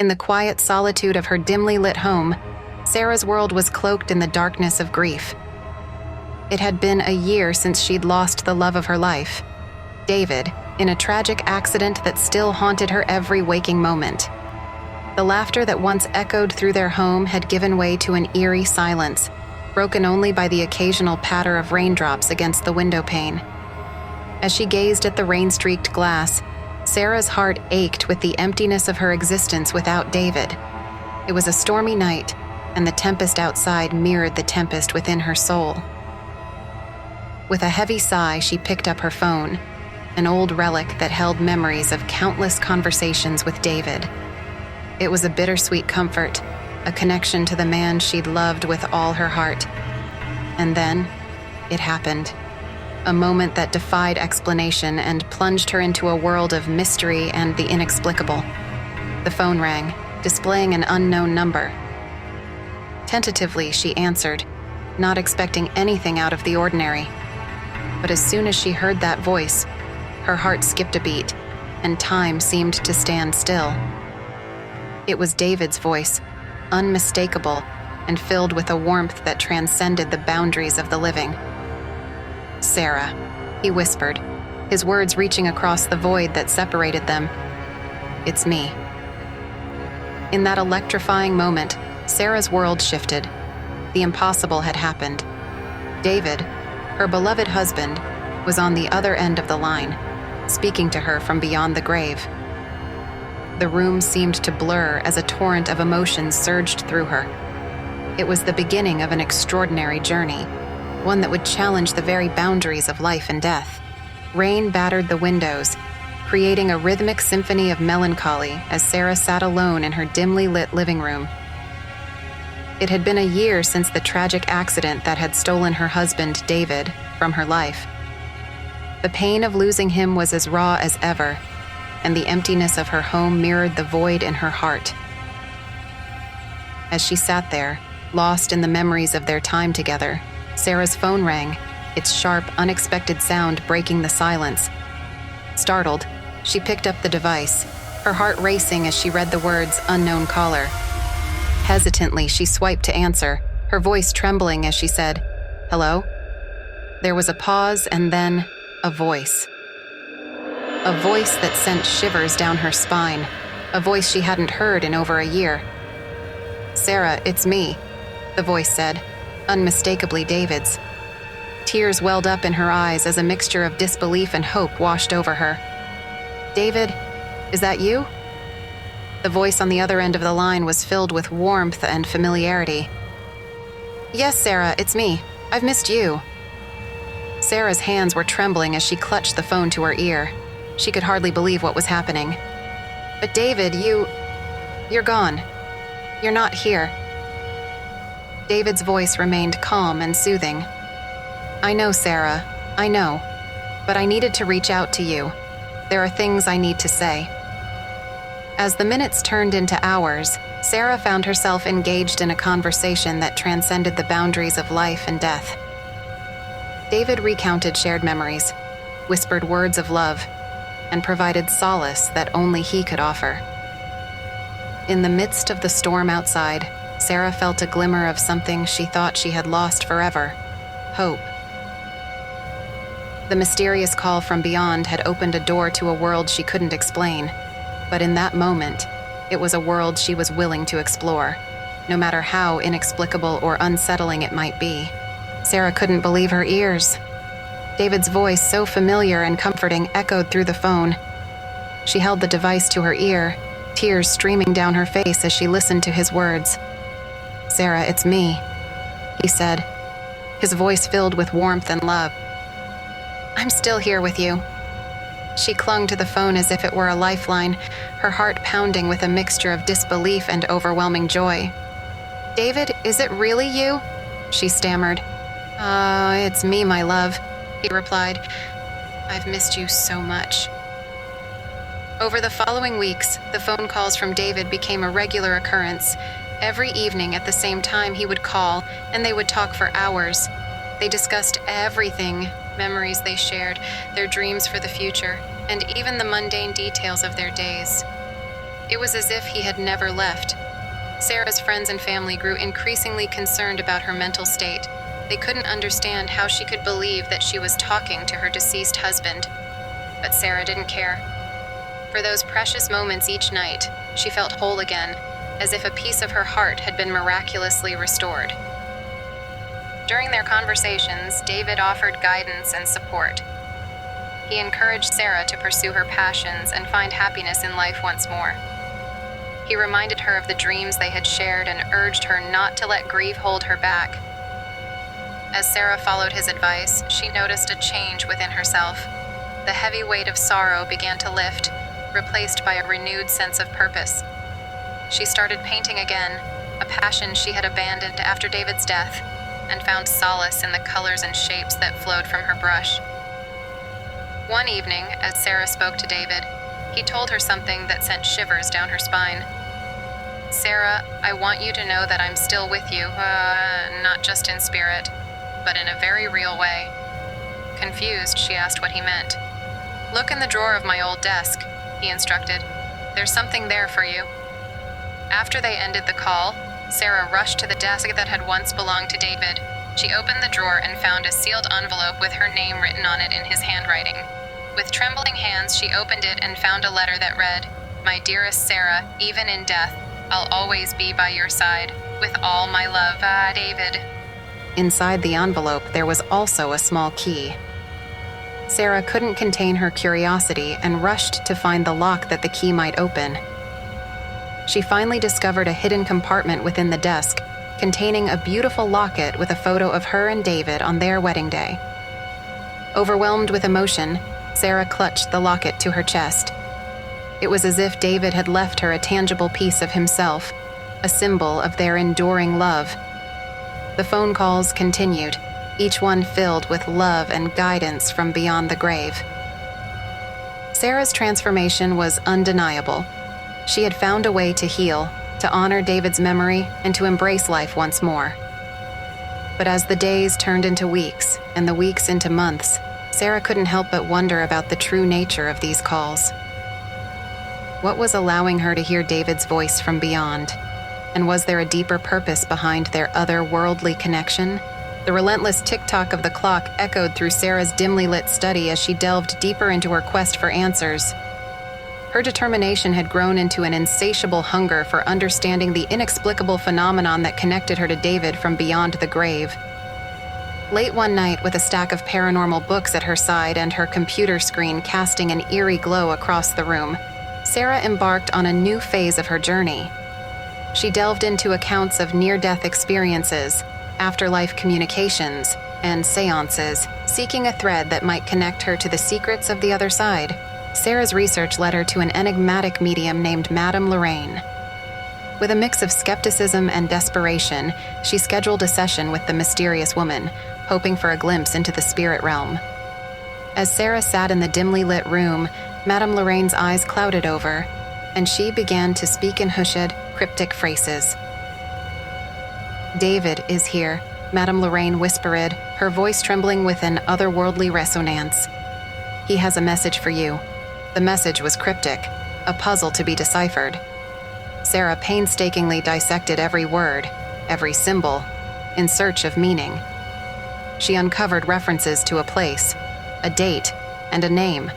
In the quiet solitude of her dimly lit home, Sarah's world was cloaked in the darkness of grief. It had been a year since she'd lost the love of her life, David, in a tragic accident that still haunted her every waking moment. The laughter that once echoed through their home had given way to an eerie silence, broken only by the occasional patter of raindrops against the window pane. As she gazed at the rain-streaked glass, Sarah's heart ached with the emptiness of her existence without David. It was a stormy night, and the tempest outside mirrored the tempest within her soul. With a heavy sigh, she picked up her phone, an old relic that held memories of countless conversations with David. It was a bittersweet comfort, a connection to the man she'd loved with all her heart. And then, it happened. A moment that defied explanation and plunged her into a world of mystery and the inexplicable. The phone rang, displaying an unknown number. Tentatively, she answered, not expecting anything out of the ordinary. But as soon as she heard that voice, her heart skipped a beat, and time seemed to stand still. It was David's voice, unmistakable and filled with a warmth that transcended the boundaries of the living. "Sarah," he whispered, his words reaching across the void that separated them. "It's me." In that electrifying moment, Sarah's world shifted. The impossible had happened. David, her beloved husband, was on the other end of the line, speaking to her from beyond the grave. The room seemed to blur as a torrent of emotions surged through her. It was the beginning of an extraordinary journey, one that would challenge the very boundaries of life and death. Rain battered the windows, creating a rhythmic symphony of melancholy as Sarah sat alone in her dimly lit living room. It had been a year since the tragic accident that had stolen her husband, David, from her life. The pain of losing him was as raw as ever, and the emptiness of her home mirrored the void in her heart. As she sat there, lost in the memories of their time together, Sarah's phone rang, its sharp, unexpected sound breaking the silence. Startled, she picked up the device, her heart racing as she read the words "unknown caller." Hesitantly, she swiped to answer, her voice trembling as she said, "Hello?" There was a pause and then a voice. A voice that sent shivers down her spine, a voice she hadn't heard in over a year. "Sarah, it's me," the voice said, unmistakably David's. Tears welled up in her eyes as a mixture of disbelief and hope washed over her. "David, is that you?" The voice on the other end of the line was filled with warmth and familiarity. "Yes, Sarah, it's me. I've missed you." Sarah's hands were trembling as she clutched the phone to her ear. She could hardly believe what was happening. "But David, you're gone. You're not here." David's voice remained calm and soothing. "I know, Sarah, I know. But I needed to reach out to you. There are things I need to say." As the minutes turned into hours, Sarah found herself engaged in a conversation that transcended the boundaries of life and death. David recounted shared memories, whispered words of love, and provided solace that only he could offer. In the midst of the storm outside, Sarah felt a glimmer of something she thought she had lost forever: hope. The mysterious call from beyond had opened a door to a world she couldn't explain, but in that moment, it was a world she was willing to explore, no matter how inexplicable or unsettling it might be. Sarah couldn't believe her ears. David's voice, so familiar and comforting, echoed through the phone. She held the device to her ear, tears streaming down her face as she listened to his words. "Sarah, it's me," he said, his voice filled with warmth and love. "I'm still here with you." She clung to the phone as if it were a lifeline, her heart pounding with a mixture of disbelief and overwhelming joy. "David, is it really you?" she stammered. It's me, my love," he replied. "I've missed you so much." Over the following weeks, the phone calls from David became a regular occurrence. Every evening at the same time he would call, and they would talk for hours. They discussed everything, memories they shared, their dreams for the future, and even the mundane details of their days. It was as if he had never left. Sarah's friends and family grew increasingly concerned about her mental state. They couldn't understand how she could believe that she was talking to her deceased husband. But Sarah didn't care. For those precious moments each night, she felt whole again, as if a piece of her heart had been miraculously restored. During their conversations, David offered guidance and support. He encouraged Sarah to pursue her passions and find happiness in life once more. He reminded her of the dreams they had shared and urged her not to let grief hold her back. As Sarah followed his advice, she noticed a change within herself. The heavy weight of sorrow began to lift, replaced by a renewed sense of purpose. She started painting again, a passion she had abandoned after David's death, and found solace in the colors and shapes that flowed from her brush. One evening, as Sarah spoke to David, he told her something that sent shivers down her spine. "Sarah, I want you to know that I'm still with you, not just in spirit, but in a very real way." Confused, she asked what he meant. "Look in the drawer of my old desk," he instructed. "There's something there for you." After they ended the call, Sarah rushed to the desk that had once belonged to David. She opened the drawer and found a sealed envelope with her name written on it in his handwriting. With trembling hands, she opened it and found a letter that read, "My dearest Sarah, even in death, I'll always be by your side. With all my love, David." Inside the envelope, there was also a small key. Sarah couldn't contain her curiosity and rushed to find the lock that the key might open. She finally discovered a hidden compartment within the desk, containing a beautiful locket with a photo of her and David on their wedding day. Overwhelmed with emotion, Sarah clutched the locket to her chest. It was as if David had left her a tangible piece of himself, a symbol of their enduring love. The phone calls continued, each one filled with love and guidance from beyond the grave. Sarah's transformation was undeniable. She had found a way to heal, to honor David's memory, and to embrace life once more. But as the days turned into weeks, and the weeks into months, Sarah couldn't help but wonder about the true nature of these calls. What was allowing her to hear David's voice from beyond? And was there a deeper purpose behind their otherworldly connection? The relentless tick-tock of the clock echoed through Sarah's dimly lit study as she delved deeper into her quest for answers. Her determination had grown into an insatiable hunger for understanding the inexplicable phenomenon that connected her to David from beyond the grave. Late one night, with a stack of paranormal books at her side and her computer screen casting an eerie glow across the room, Sarah embarked on a new phase of her journey. She delved into accounts of near-death experiences, afterlife communications, and seances, seeking a thread that might connect her to the secrets of the other side. Sarah's research led her to an enigmatic medium named Madame Lorraine. With a mix of skepticism and desperation, she scheduled a session with the mysterious woman, hoping for a glimpse into the spirit realm. As Sarah sat in the dimly lit room, Madame Lorraine's eyes clouded over, and she began to speak in hushed, cryptic phrases. "David is here," Madame Lorraine whispered, her voice trembling with an otherworldly resonance. "He has a message for you." The message was cryptic, a puzzle to be deciphered. Sarah painstakingly dissected every word, every symbol, in search of meaning. She uncovered references to a place, a date, and a name.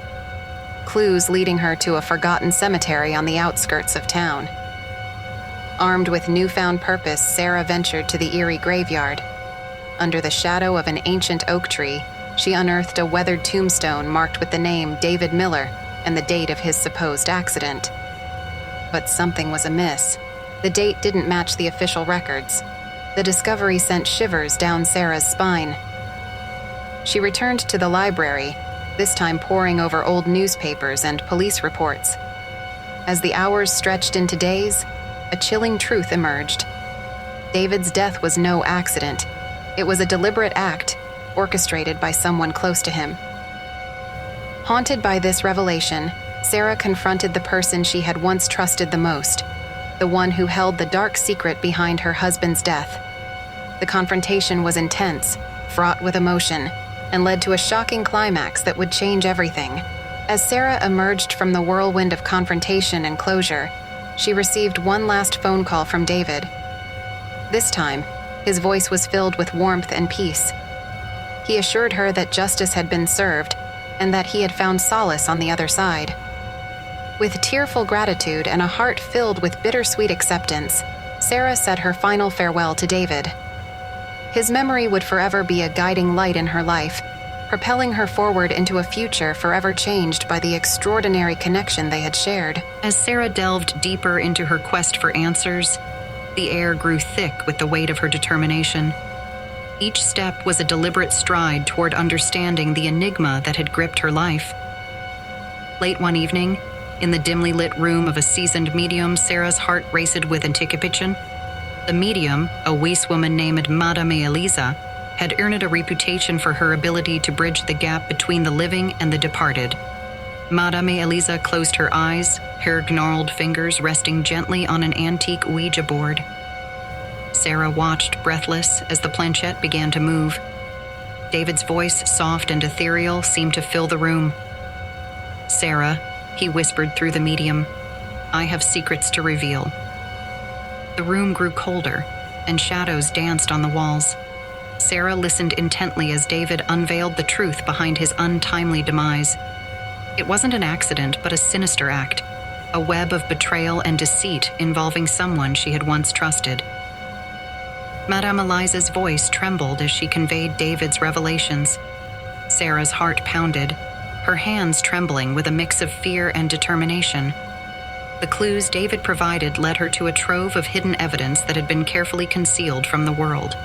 Clues leading her to a forgotten cemetery on the outskirts of town. Armed with newfound purpose, Sarah ventured to the eerie graveyard. Under the shadow of an ancient oak tree, she unearthed a weathered tombstone marked with the name David Miller and the date of his supposed accident. But something was amiss. The date didn't match the official records. The discovery sent shivers down Sarah's spine. She returned to the library, this time poring over old newspapers and police reports. As the hours stretched into days, a chilling truth emerged. David's death was no accident. It was a deliberate act, orchestrated by someone close to him. Haunted by this revelation, Sarah confronted the person she had once trusted the most, the one who held the dark secret behind her husband's death. The confrontation was intense, fraught with emotion, and led to a shocking climax that would change everything. As Sarah emerged from the whirlwind of confrontation and closure, she received one last phone call from David. This time, his voice was filled with warmth and peace. He assured her that justice had been served and that he had found solace on the other side. With tearful gratitude and a heart filled with bittersweet acceptance, Sarah said her final farewell to David. His memory would forever be a guiding light in her life, propelling her forward into a future forever changed by the extraordinary connection they had shared. As Sarah delved deeper into her quest for answers, the air grew thick with the weight of her determination. Each step was a deliberate stride toward understanding the enigma that had gripped her life. Late one evening, in the dimly lit room of a seasoned medium, Sarah's heart raced with anticipation. The medium, a Weiss woman named Madame Elisa, had earned a reputation for her ability to bridge the gap between the living and the departed. Madame Elisa closed her eyes, her gnarled fingers resting gently on an antique Ouija board. Sarah watched, breathless, as the planchette began to move. David's voice, soft and ethereal, seemed to fill the room. "Sarah," he whispered through the medium, "I have secrets to reveal." The room grew colder, and shadows danced on the walls. Sarah listened intently as David unveiled the truth behind his untimely demise. It wasn't an accident, but a sinister act, a web of betrayal and deceit involving someone she had once trusted. Madame Eliza's voice trembled as she conveyed David's revelations. Sarah's heart pounded, her hands trembling with a mix of fear and determination. The clues David provided led her to a trove of hidden evidence that had been carefully concealed from the world.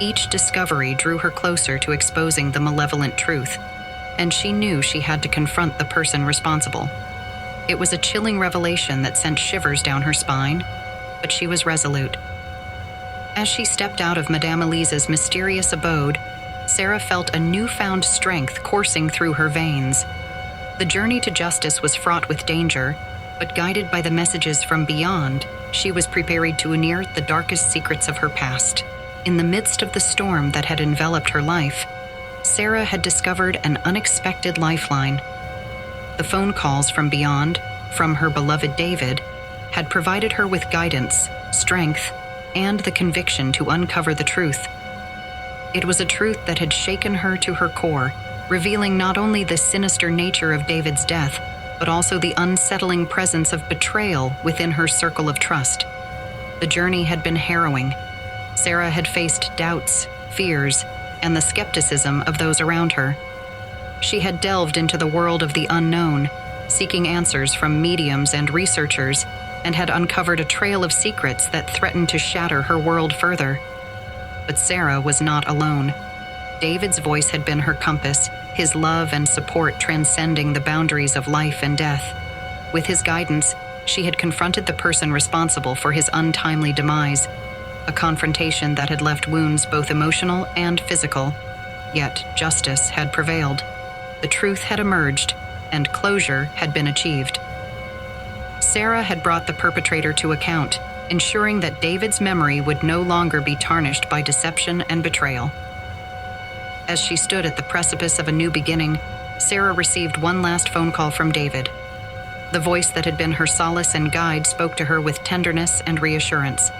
Each discovery drew her closer to exposing the malevolent truth, and she knew she had to confront the person responsible. It was a chilling revelation that sent shivers down her spine, but she was resolute. As she stepped out of Madame Elisa's mysterious abode, Sarah felt a newfound strength coursing through her veins. The journey to justice was fraught with danger, but guided by the messages from beyond, she was prepared to unearth the darkest secrets of her past. In the midst of the storm that had enveloped her life, Sarah had discovered an unexpected lifeline. The phone calls from beyond, from her beloved David, had provided her with guidance, strength, and the conviction to uncover the truth. It was a truth that had shaken her to her core, revealing not only the sinister nature of David's death, but also the unsettling presence of betrayal within her circle of trust. The journey had been harrowing. Sarah had faced doubts, fears, and the skepticism of those around her. She had delved into the world of the unknown, seeking answers from mediums and researchers, and had uncovered a trail of secrets that threatened to shatter her world further. But Sarah was not alone. David's voice had been her compass, his love and support transcending the boundaries of life and death. With his guidance, she had confronted the person responsible for his untimely demise, a confrontation that had left wounds both emotional and physical. Yet justice had prevailed. The truth had emerged, and closure had been achieved. Sarah had brought the perpetrator to account, ensuring that David's memory would no longer be tarnished by deception and betrayal. As she stood at the precipice of a new beginning, Sarah received one last phone call from David. The voice that had been her solace and guide spoke to her with tenderness and reassurance.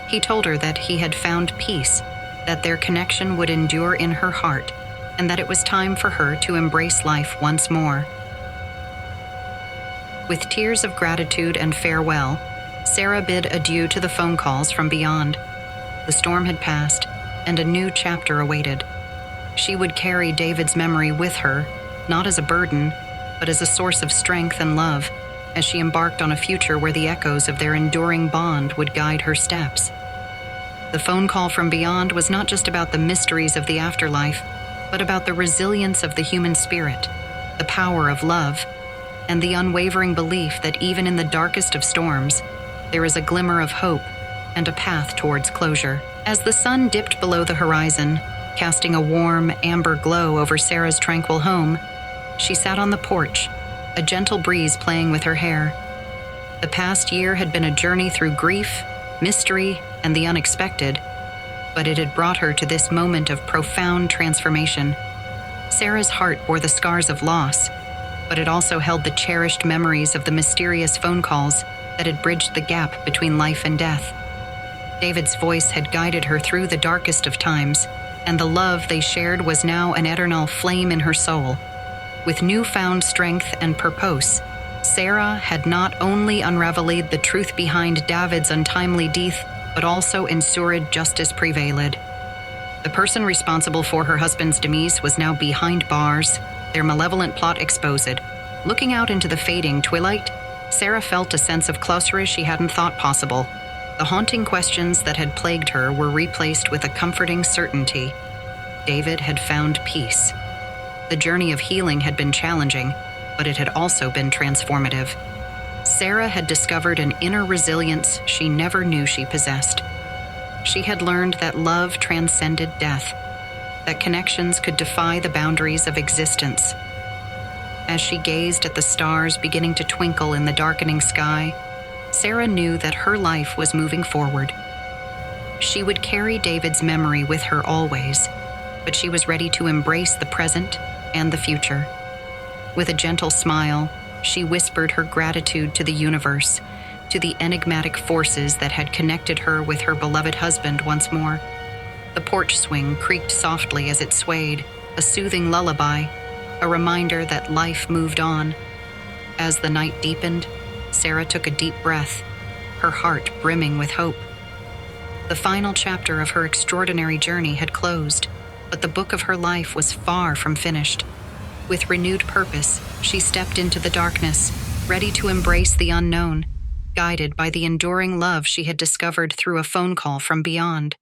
He told her that he had found peace, that their connection would endure in her heart, and that it was time for her to embrace life once more. With tears of gratitude and farewell, Sarah bid adieu to the phone calls from beyond. The storm had passed, and a new chapter awaited. She would carry David's memory with her, not as a burden, but as a source of strength and love, as she embarked on a future where the echoes of their enduring bond would guide her steps. The phone call from beyond was not just about the mysteries of the afterlife, but about the resilience of the human spirit, the power of love, and the unwavering belief that even in the darkest of storms, there is a glimmer of hope and a path towards closure. As the sun dipped below the horizon, casting a warm, amber glow over Sarah's tranquil home, she sat on the porch, a gentle breeze playing with her hair. The past year had been a journey through grief, mystery, and the unexpected, but it had brought her to this moment of profound transformation. Sarah's heart bore the scars of loss, but it also held the cherished memories of the mysterious phone calls, that had bridged the gap between life and death. David's voice had guided her through the darkest of times, and the love they shared was now an eternal flame in her soul. With newfound strength and purpose, Sarah had not only unraveled the truth behind David's untimely death, but also ensured justice prevailed. The person responsible for her husband's demise was now behind bars, their malevolent plot exposed. Looking out into the fading twilight, Sarah felt a sense of closure she hadn't thought possible. The haunting questions that had plagued her were replaced with a comforting certainty. David had found peace. The journey of healing had been challenging, but it had also been transformative. Sarah had discovered an inner resilience she never knew she possessed. She had learned that love transcended death, that connections could defy the boundaries of existence. As she gazed at the stars beginning to twinkle in the darkening sky, Sarah knew that her life was moving forward. She would carry David's memory with her always, but she was ready to embrace the present and the future. With a gentle smile, she whispered her gratitude to the universe, to the enigmatic forces that had connected her with her beloved husband once more. The porch swing creaked softly as it swayed, a soothing lullaby, a reminder that life moved on. As the night deepened, Sarah took a deep breath, her heart brimming with hope. The final chapter of her extraordinary journey had closed, but the book of her life was far from finished. With renewed purpose, she stepped into the darkness, ready to embrace the unknown, guided by the enduring love she had discovered through a phone call from beyond.